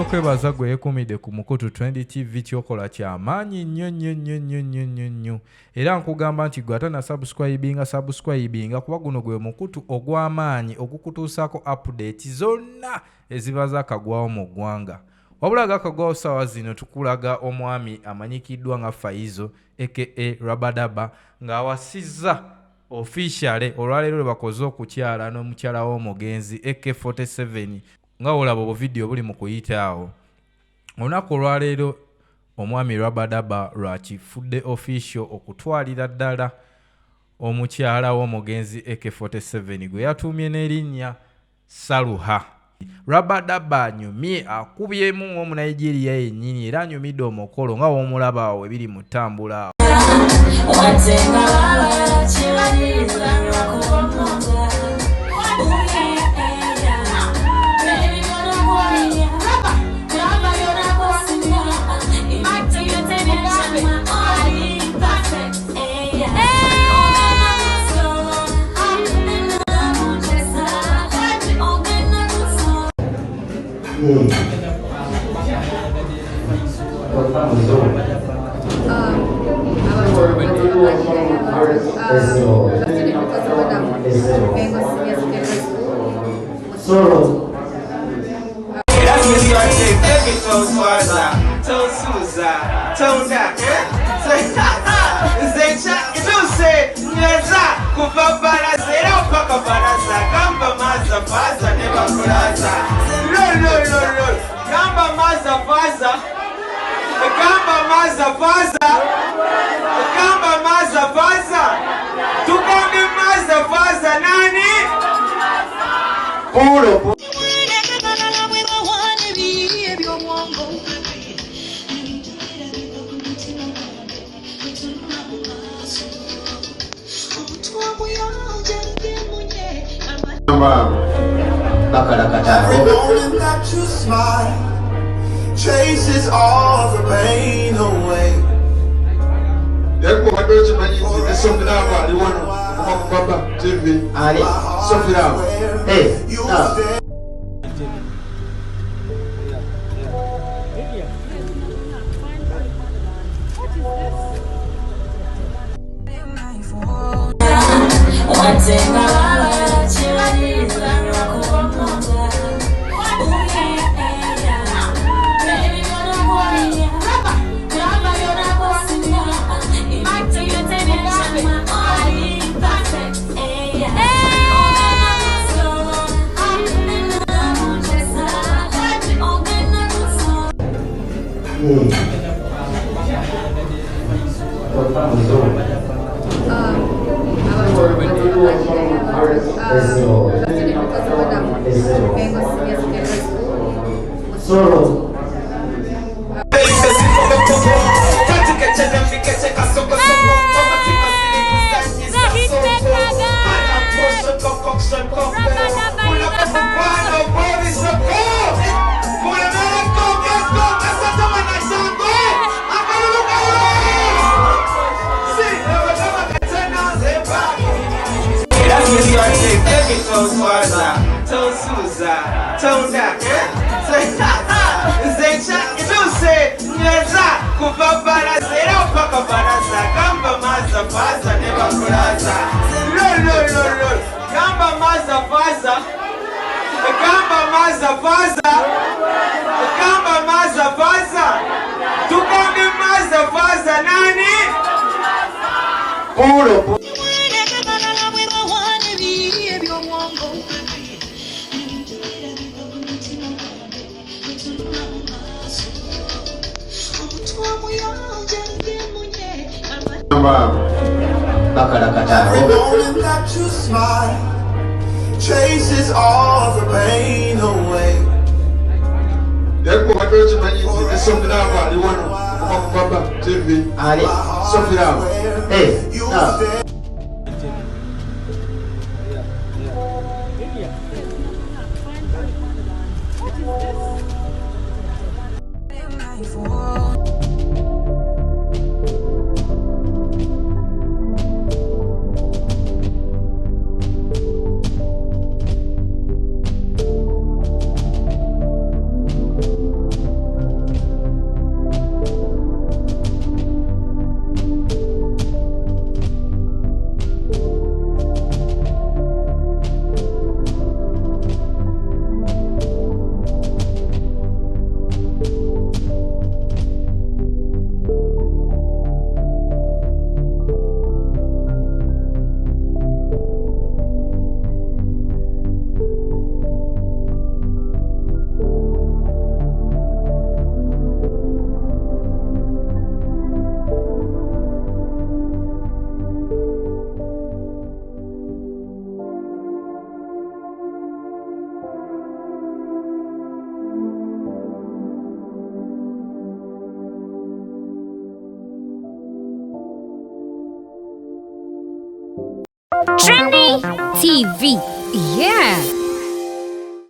okwebaza gwe yekumidde ku Mukutu Trend TV kyokola kyamaanyi nnyo era nkugamba nti gwe atana subscribinga kuba guno gwe mukutu ogw'amaanyi okukutuusaako update zonna eziba zakagwawo mu ggwanga. Wabula gakagwawo ssaawa zino tukulaga omwami amanyikiddwa nga Faisal aka RABADABA ng'awasizza officially olwaleero lwe bakoze okukyala n'omukyala w'omugenzi AK47 nga olaba obu video buli mu kuyitaawo. Olunaku olwaleero omwami RABADABA lwakifudde official okutwalira ddala omukyala w'omugenzi AK47 gwe yatuumye n'erinnya Salha. RABADABA anyumye akubyemu ng'omunigeria yennyini era anyumidde omukolo nga w'omulaba awo ebiri mu ttambula. Chases all the pain away. Chases all the pain away. Trendy TV. Yeah.